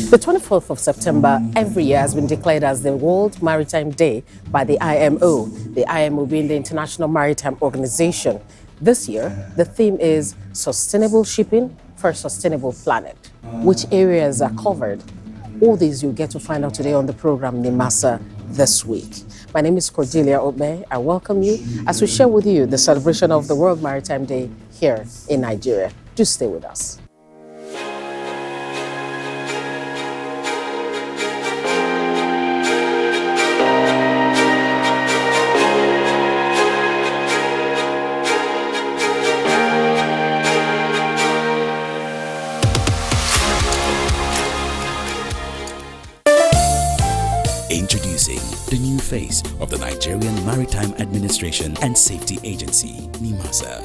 The 24th of September every year has been declared as the World Maritime Day by the IMO, the IMO being the International Maritime Organization. This year, the theme is Sustainable Shipping for a Sustainable Planet. Which areas are covered? All these you'll get to find out today on the program NIMASA this week. My name is Cordelia Obe. I welcome you as we share with you the celebration of the World Maritime Day here in Nigeria. Do stay with us. Introducing the new face of the Nigerian Maritime Administration and Safety Agency, NIMASA.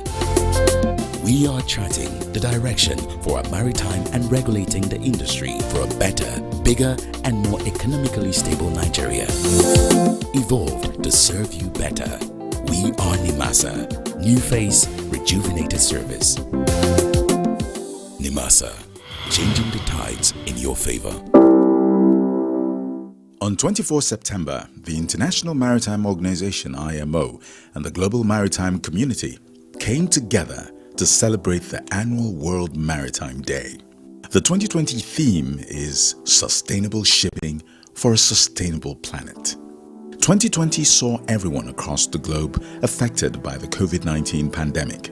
We are charting the direction for a maritime and regulating the industry for a better, bigger, and more economically stable Nigeria. Evolved to serve you better. We are NIMASA. New face, rejuvenated service. NIMASA, changing the tides in your favor. On 24 September, the International Maritime Organization (IMO) and the global maritime community came together to celebrate the annual World Maritime Day. The 2020 theme is Sustainable Shipping for a Sustainable Planet. 2020 saw everyone across the globe affected by the COVID-19 pandemic.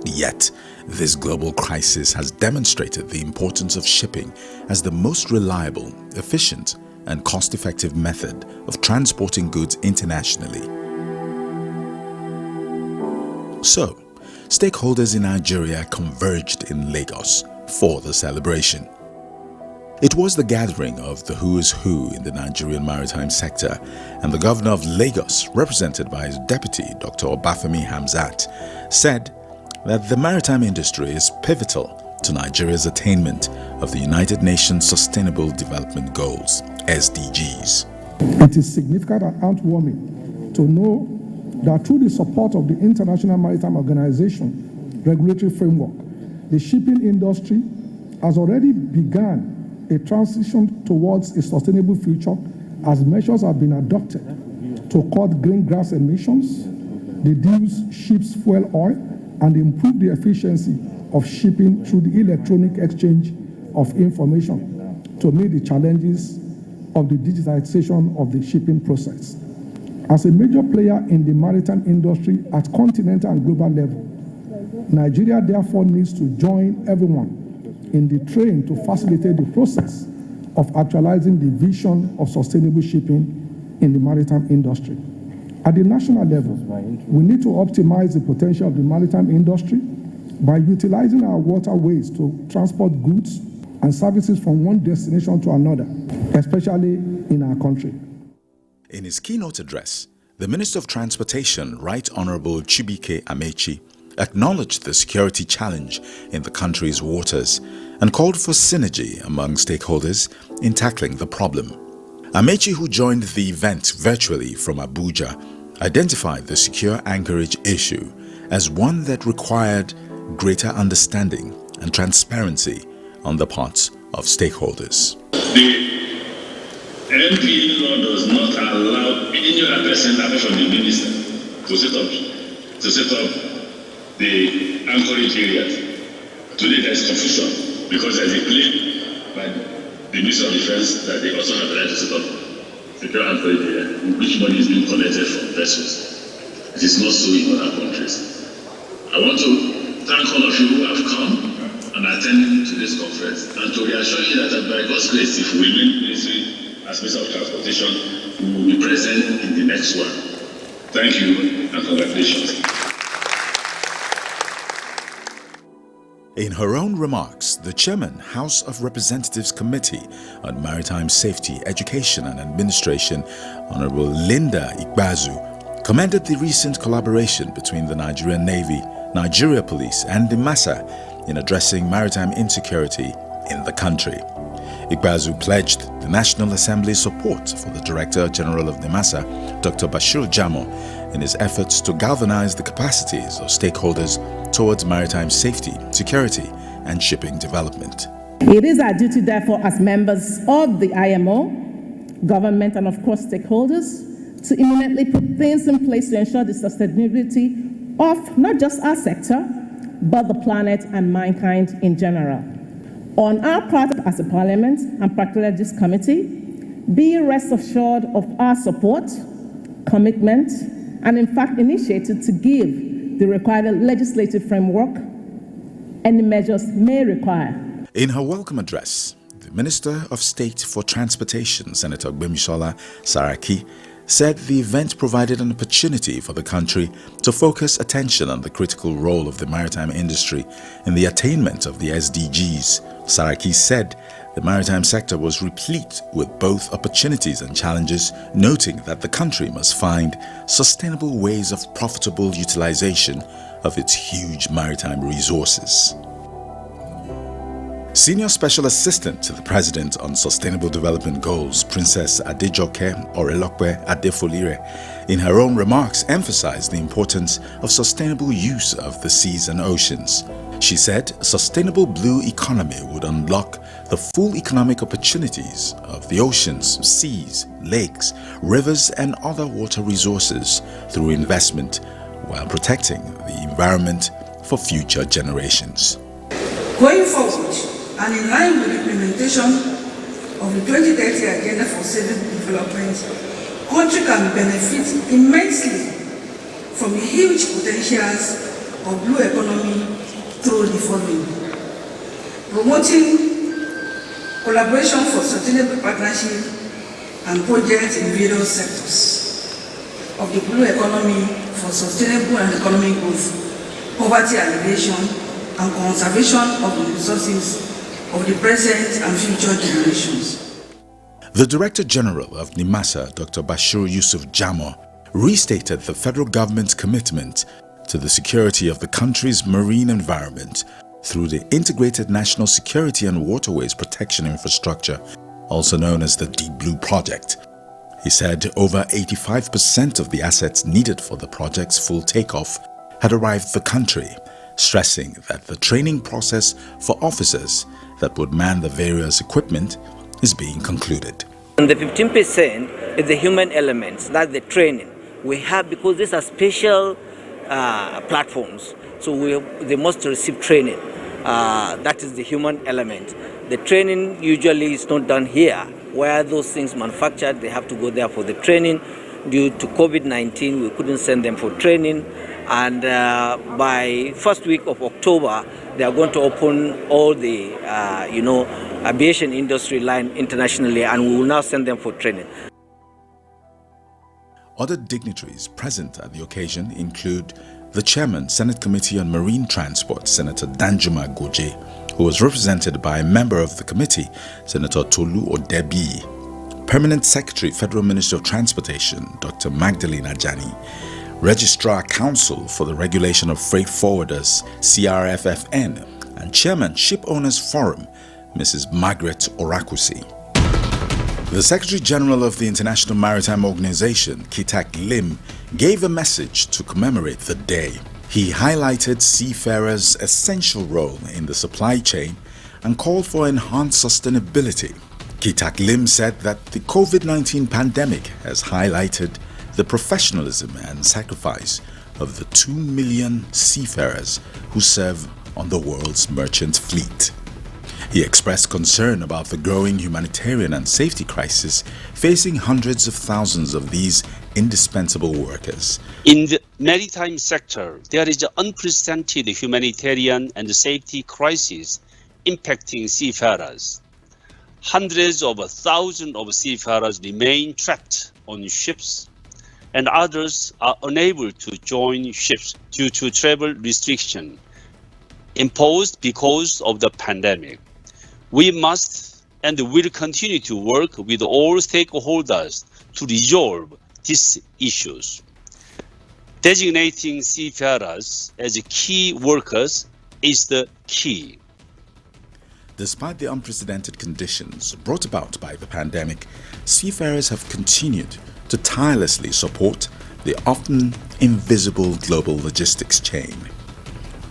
Yet, this global crisis has demonstrated the importance of shipping as the most reliable, efficient, and cost-effective method of transporting goods internationally. So, stakeholders in Nigeria converged in Lagos for the celebration. It was the gathering of the who's who in the Nigerian maritime sector, and the governor of Lagos, represented by his deputy, Dr. Obafemi Hamzat, said that the maritime industry is pivotal to Nigeria's attainment of the United Nations Sustainable Development Goals, SDGs. It is significant and heartwarming to know that through the support of the International Maritime Organization regulatory framework, the shipping industry has already begun a transition towards a sustainable future as measures have been adopted to cut greenhouse emissions, reduce ships' fuel oil, and improve the efficiency of shipping through the electronic exchange of information to meet the challenges of the digitization of the shipping process. As a major player in the maritime industry at continental and global level, Nigeria therefore needs to join everyone in the train to facilitate the process of actualizing the vision of sustainable shipping in the maritime industry. At the national level, we need to optimize the potential of the maritime industry by utilizing our waterways to transport goods and services from one destination to another, especially in our country. In his keynote address, the Minister of Transportation, Right Honorable Chibuike Amechi, acknowledged the security challenge in the country's waters and called for synergy among stakeholders in tackling the problem. Amechi, who joined the event virtually from Abuja, identified the secure anchorage issue as one that required greater understanding and transparency on the parts of stakeholders. The MP law does not allow any other person apart from the minister to set up the anchorage areas. Today there is confusion because there is a claim by the Minister of Defense that they also have the right to set up secure anchorage area in which money is being collected from vessels. It is not so in other countries. I want to thank all of you who have come and attended to this conference and to reassure you that by God's grace, if we win ministry as Minister of Transportation, we will be present in the next one. Thank you and congratulations. In her own remarks, the Chairman, House of Representatives Committee on Maritime Safety, Education and Administration, Honorable Linda Ikbazu, commended the recent collaboration between the Nigerian Navy, Nigeria Police and NIMASA in addressing maritime insecurity in the country. Ikbazu pledged the National Assembly's support for the Director General of NIMASA, Dr. Bashir Jamo, in his efforts to galvanize the capacities of stakeholders towards maritime safety, security, and shipping development. It is our duty, therefore, as members of the IMO, government, and of course stakeholders, to imminently put things in place to ensure the sustainability of not just our sector, but the planet and mankind in general. On our part as a Parliament, and particularly this committee, be rest assured of our support, commitment, and in fact initiated to give the required legislative framework any measures may require. In her welcome address, the Minister of State for Transportation, Senator Gbemisola Saraki, said the event provided an opportunity for the country to focus attention on the critical role of the maritime industry in the attainment of the SDGs. Saraki said the maritime sector was replete with both opportunities and challenges, noting that the country must find sustainable ways of profitable utilization of its huge maritime resources. Senior Special Assistant to the President on Sustainable Development Goals, Princess Adejoke Orelokwe Adefolire, in her own remarks emphasized the importance of sustainable use of the seas and oceans. She said a sustainable blue economy would unlock the full economic opportunities of the oceans, seas, lakes, rivers, and other water resources through investment while protecting the environment for future generations. Going forward, and in line with the implementation of the 2030 Agenda for Sustainable Development, the country can benefit immensely from the huge potentials of blue economy through the following: promoting collaboration for sustainable partnership and projects in various sectors of the blue economy for sustainable and economic growth, poverty alleviation, and conservation of the resources of the present and future generations. The Director General of NIMASA, Dr. Bashir Yusuf Jamo, restated the federal government's commitment to the security of the country's marine environment through the Integrated National Security and Waterways Protection Infrastructure, also known as the Deep Blue Project. He said over 85% of the assets needed for the project's full takeoff had arrived the country, stressing that the training process for officers that would man the various equipment is being concluded. And the 15% is the human elements, that's the training we have, because these are special platforms, so they must receive training. That is the human element. The training usually is not done here, where those things manufactured, they have to go there for the training. Due to COVID-19, we couldn't send them for training. And by first week of October, they are going to open all the, aviation industry line internationally, and we will now send them for training. Other dignitaries present at the occasion include the Chairman, Senate Committee on Marine Transport, Senator Danjuma Goje, who was represented by a member of the committee, Senator Tolu Odebi, Permanent Secretary, Federal Ministry of Transportation, Dr. Magdalene Ajani, Registrar Council for the Regulation of Freight Forwarders, CRFFN, and Chairman, Ship Owners Forum, Mrs. Margaret Orakusi. The Secretary General of the International Maritime Organization, Kitak Lim, gave a message to commemorate the day. He highlighted seafarers' essential role in the supply chain and called for enhanced sustainability. Kitak Lim said that the COVID-19 pandemic has highlighted the professionalism and sacrifice of the 2 million seafarers who serve on the world's merchant fleet. He expressed concern about the growing humanitarian and safety crisis facing hundreds of thousands of these indispensable workers. In the maritime sector, there is an unprecedented humanitarian and safety crisis impacting seafarers. Hundreds of thousands of seafarers remain trapped on ships, and others are unable to join ships due to travel restrictions imposed because of the pandemic. We must and will continue to work with all stakeholders to resolve these issues. Designating seafarers as key workers is the key. Despite the unprecedented conditions brought about by the pandemic, seafarers have continued to tirelessly support the often invisible global logistics chain.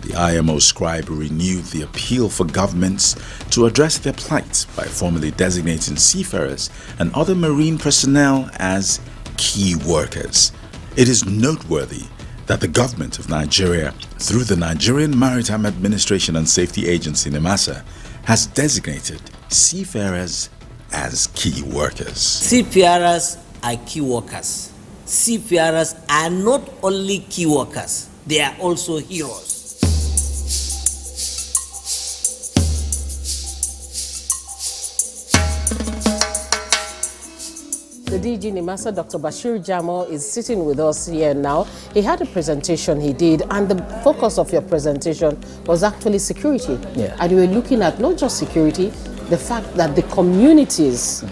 The IMO scribe renewed the appeal for governments to address their plight by formally designating seafarers and other marine personnel as key workers. It is noteworthy that the government of Nigeria, through the Nigerian Maritime Administration and Safety Agency NIMASA, has designated seafarers as key workers. Seafarers are key workers. Seafarers are not only key workers, they are also heroes. The DG NIMASA, Dr. Bashir Jamo, is sitting with us here now. He had a presentation he did, and the focus of your presentation was actually security. Yeah. And you were looking at not just security, the fact that the communities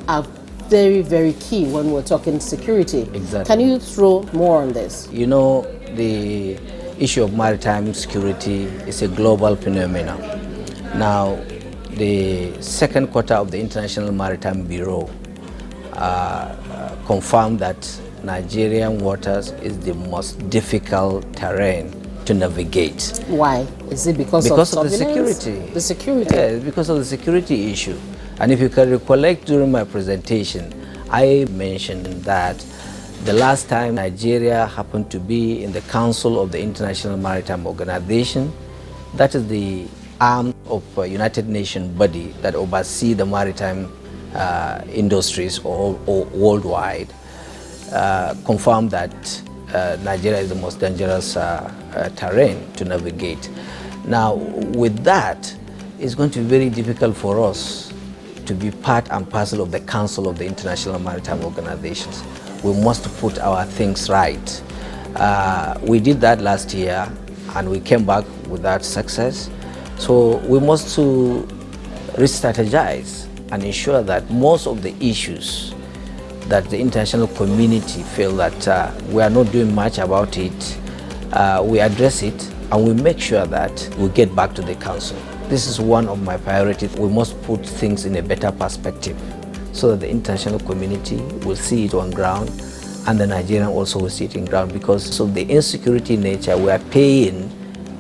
are very, very key when we're talking security. Exactly. Can you throw more on this? You know, the issue of maritime security is a global phenomenon. Now, the second quarter of the International Maritime Bureau confirmed that Nigerian waters is the most difficult terrain to navigate. Why? Is it because of the surveillance? security? The security? Yeah, because of the security issue. And if you can recollect during my presentation, I mentioned that the last time Nigeria happened to be in the Council of the International Maritime Organization, that is the arm of a United Nations body that oversees the maritime industries or worldwide, confirmed that Nigeria is the most dangerous terrain to navigate. Now, with that, it's going to be very difficult for us to be part and parcel of the Council of the International Maritime Organizations. We must put our things right. We did that last year, and we came back without success. So we must to re-strategize and ensure that most of the issues that the international community feel that we are not doing much about it, we address it and we make sure that we get back to the council. This is one of my priorities. We must put things in a better perspective so that the international community will see it on ground and the Nigerian also will see it on ground, because of the insecurity nature we are paying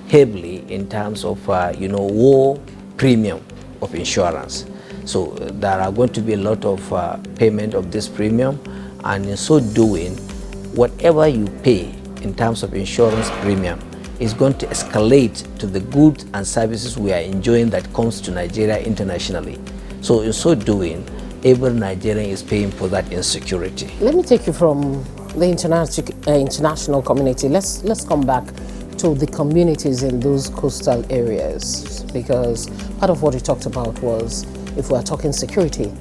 heavily in terms of war premium of insurance. So there are going to be a lot of payment of this premium, and in so doing, whatever you pay in terms of insurance premium is going to escalate to the goods and services we are enjoying that comes to Nigeria internationally. So in so doing, every Nigerian is paying for that insecurity. Let me take you from the international community. Let's come back to the communities in those coastal areas, because part of what you talked about was, if we are talking security,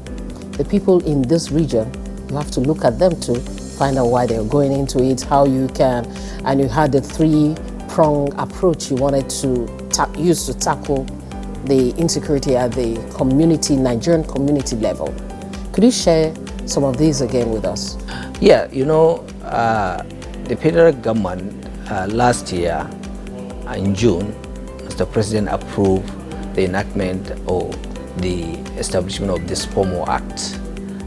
the people in this region, you have to look at them to find out why they're going into it, how you can, and you had the three-prong approach you wanted to use to tackle the insecurity at the community, Nigerian community level. Could you share some of these again with us? Yeah, the federal government last year in June, Mr. President approved the enactment of the establishment of this POMO Act.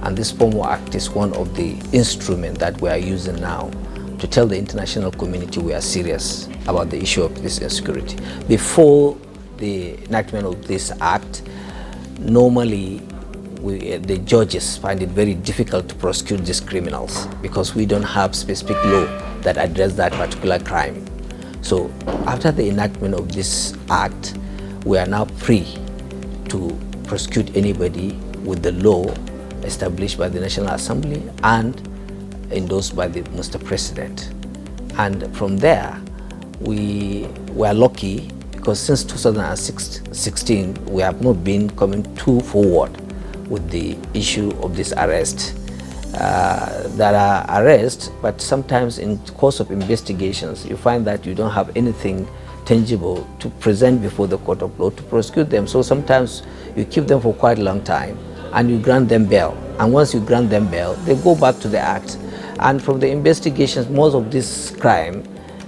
And this POMO Act is one of the instruments that we are using now to tell the international community we are serious about the issue of this insecurity. Before the enactment of this act, normally the judges find it very difficult to prosecute these criminals because we don't have specific law that address that particular crime. So after the enactment of this act, we are now free to prosecute anybody with the law established by the National Assembly and endorsed by the Mr. President. And from there, we were lucky because since 2016, we have not been coming too forward with the issue of this arrest. There are arrests, but sometimes in the course of investigations, you find that you don't have anything tangible to present before the court of law to prosecute them. So sometimes you keep them for quite a long time and you grant them bail. And once you grant them bail, they go back to the act. And from the investigations, most of this crime,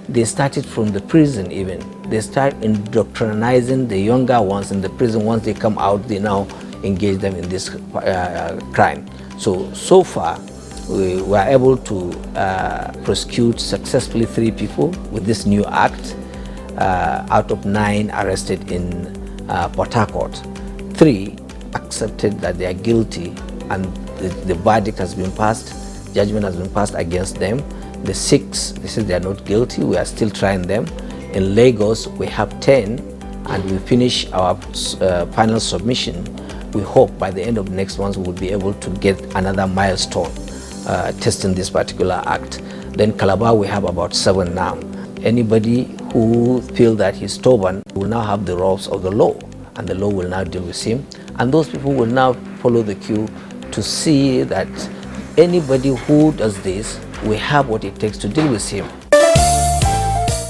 they started from the prison even. They start indoctrinizing the younger ones in the prison. Once they come out, they now engage them in this crime. So far, we were able to prosecute successfully 3 people with this new act. out of 9 arrested in Port Harcourt. 3 accepted that they are guilty and the verdict has been passed, judgment has been passed against them. The 6, they said they are not guilty, we are still trying them. In Lagos, we have 10 and we finish our final submission. We hope by the end of next month we will be able to get another milestone testing this particular act. Then Calabar, we have about 7 now. Anybody who feels that he's stubborn will now have the ropes of the law, and the law will now deal with him. And those people will now follow the queue to see that anybody who does this, we have what it takes to deal with him.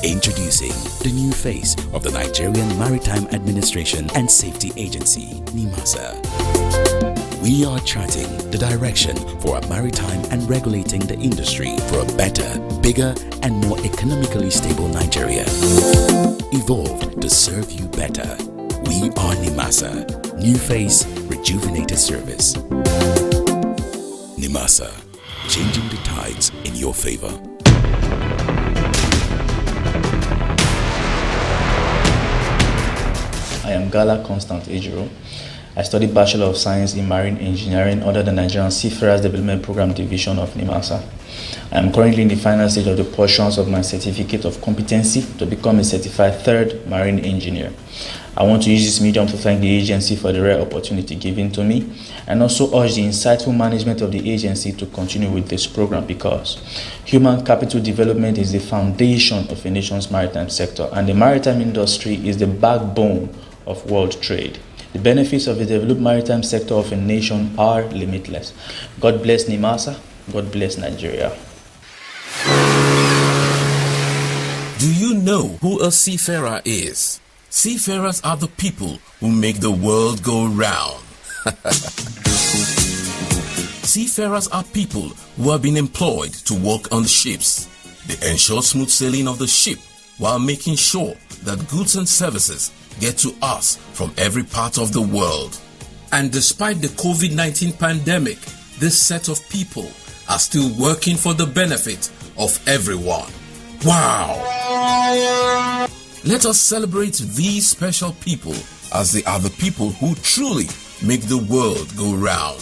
Introducing the new face of the Nigerian Maritime Administration and Safety Agency, NIMASA. We are charting the direction for a maritime and regulating the industry for a better, bigger, and more economically stable Nigeria. Evolved to serve you better. We are NIMASA. New face, rejuvenated service. NIMASA. Changing the tides in your favor. I am Gala Constant Ejiro. I studied Bachelor of Science in Marine Engineering under the Nigerian Seafarers Development Program Division of NIMASA. I am currently in the final stage of the portions of my certificate of competency to become a certified 3rd marine engineer. I want to use this medium to thank the agency for the rare opportunity given to me and also urge the insightful management of the agency to continue with this program because human capital development is the foundation of a nation's maritime sector and the maritime industry is the backbone of world trade. The benefits of the developed maritime sector of a nation are limitless. God bless NIMASA. God bless Nigeria. Do you know who a seafarer is? Seafarers are the people who make the world go round. Seafarers are people who have been employed to work on the ships. They ensure smooth sailing of the ship while making sure that goods and services get to us from every part of the world. And despite the COVID-19 pandemic, this set of people are still working for the benefit of everyone. Wow! Let us celebrate these special people as they are the people who truly make the world go round.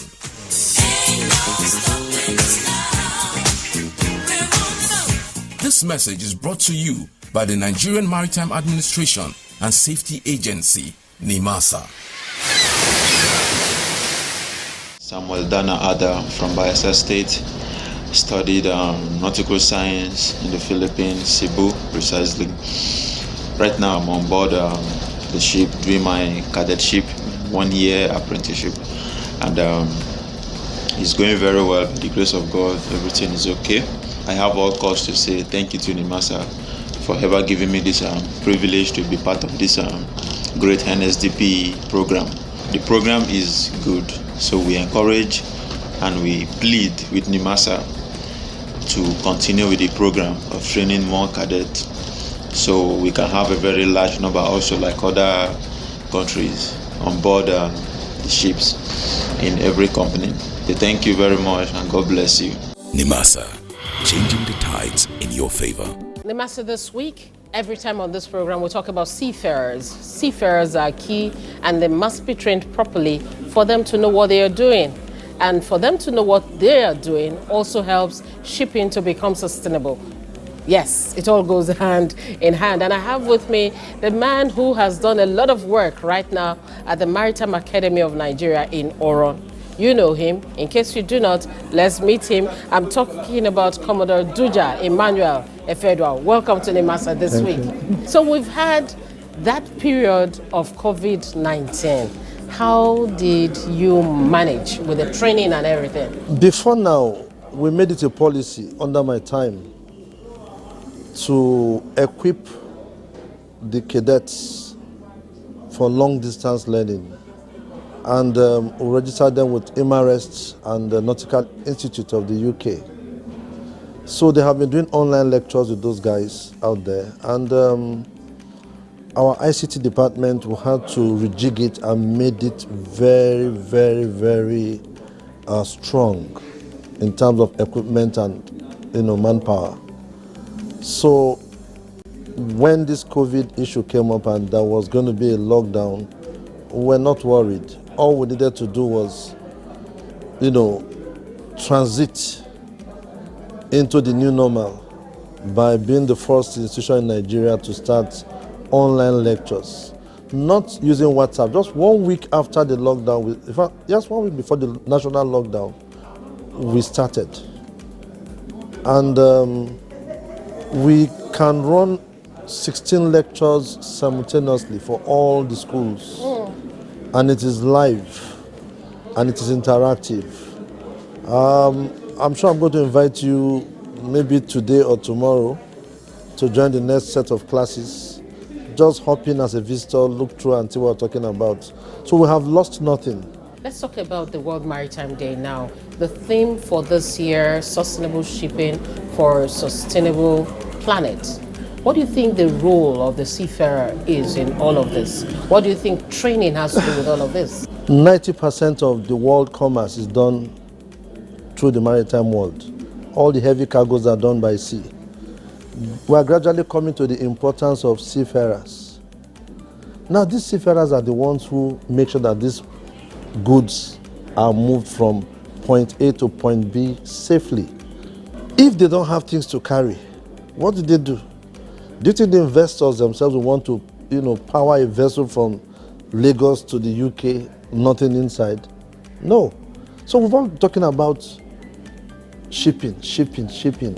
This message is brought to you by the Nigerian Maritime Administration and Safety Agency, NIMASA. Samuel Dana Ada from Bayelsa State. Studied nautical science in the Philippines, Cebu precisely. Right now I'm on board the ship doing my cadetship, 1-year apprenticeship, and it's going very well. By the grace of God, everything is okay. I have all cause to say thank you to NIMASA for ever giving me this privilege to be part of this great NSDP program. The program is good, so we encourage and we plead with NIMASA to continue with the program of training more cadets so we can have a very large number also like other countries on board the ships in every company. Thank you very much and God bless you. NIMASA, changing the tides in your favor. NIMASA this week, every time on this program we talk about seafarers. Seafarers are key and they must be trained properly for them to know what they are doing. And for them to know what they are doing also helps shipping to become sustainable. Yes, it all goes hand in hand. And I have with me the man who has done a lot of work right now at the Maritime Academy of Nigeria in Oron. You know him. In case you do not, let's meet him. I'm talking about Commodore Duja Emmanuel Efedwa. Welcome to NIMASA this week. So we've had that period of COVID-19. How did you manage with the training and everything? Before now, we made it a policy under my time to equip the cadets for long distance learning and we registered them with IMAREST and the Nautical Institute of the UK. So they have been doing online lectures with those guys out there, and our ICT department, we had to rejig it and made it very, very, very strong in terms of equipment and manpower. So when this COVID issue came up and there was going to be a lockdown, we were not worried. All we needed to do was, transit into the new normal by being the first institution in Nigeria to start online lectures. Not using WhatsApp. Just 1 week after the lockdown, in fact, just 1 week before the national lockdown, we started. And we can run 16 lectures simultaneously for all the schools. And it is live and it is interactive. I'm sure I'm going to invite you maybe today or tomorrow to join the next set of classes. Just hop in as a visitor, look through and see what we're talking about. So we have lost nothing. Let's talk about the World Maritime Day now. The theme for this year, sustainable shipping for a sustainable planet. What do you think the role of the seafarer is in all of this? What do you think training has to do with all of this? 90% of the world commerce is done through the maritime world. All the heavy cargoes are done by sea. We are gradually coming to the importance of seafarers. Now, these seafarers are the ones who make sure that these goods are moved from point A to point B safely. If they don't have things to carry, what do they do? Do you think the investors themselves will want to, power a vessel from Lagos to the UK, nothing inside? No. So we're not talking about shipping.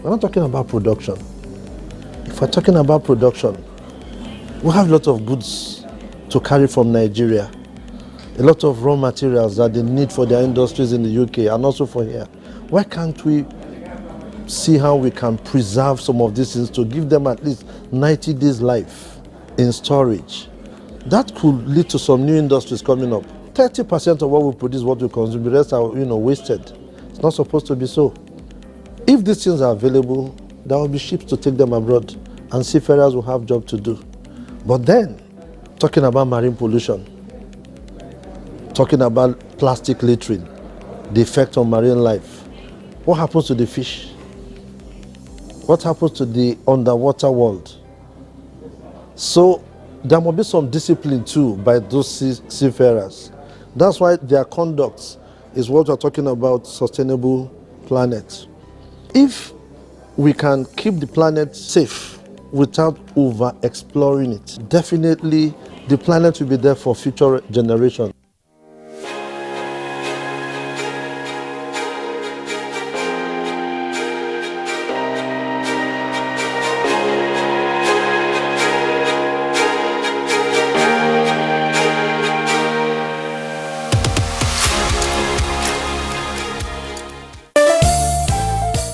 We're not talking about production. If we're talking about production, we have a lot of goods to carry from Nigeria, a lot of raw materials that they need for their industries in the UK and also for here. Why can't we see how we can preserve some of these things to give them at least 90 days life in storage? That could lead to some new industries coming up. 30% of what we produce, what we consume, the rest are wasted. It's not supposed to be so. If these things are available, there will be ships to take them abroad and seafarers will have job to do. But then, talking about marine pollution, talking about plastic littering, the effect on marine life, what happens to the fish? What happens to the underwater world? So there must be some discipline too by those seafarers. That's why their conduct is what we're talking about, sustainable planet. If we can keep the planet safe without over-exploring it, definitely the planet will be there for future generations.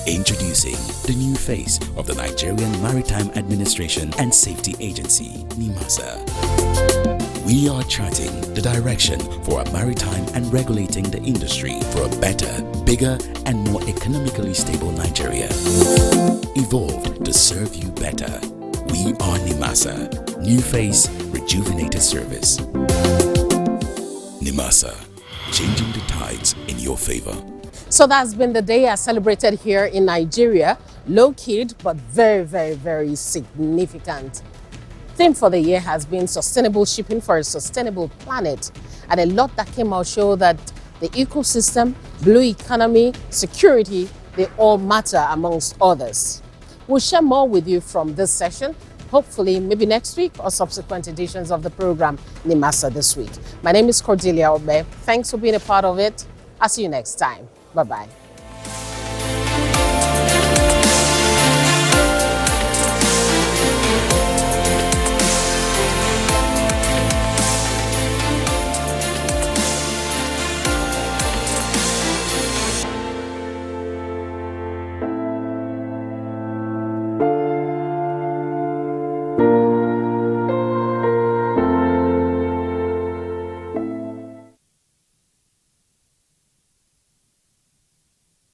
Introducing the new face of the Nigerian Maritime Administration and Safety Agency, NIMASA. We are charting the direction for a maritime and regulating the industry for a better, bigger, and more economically stable Nigeria. Evolved to serve you better. We are NIMASA. New face, rejuvenated service. NIMASA, changing the tides in your favor. So that's been the day as celebrated here in Nigeria. Low-key, but very, very, very significant. Theme for the year has been sustainable shipping for a sustainable planet. And a lot that came out show that the ecosystem, blue economy, security, they all matter amongst others. We'll share more with you from this session, hopefully maybe next week or subsequent editions of the program NIMASA this week. My name is Cordelia Obe. Thanks for being a part of it. I'll see you next time. Bye-bye.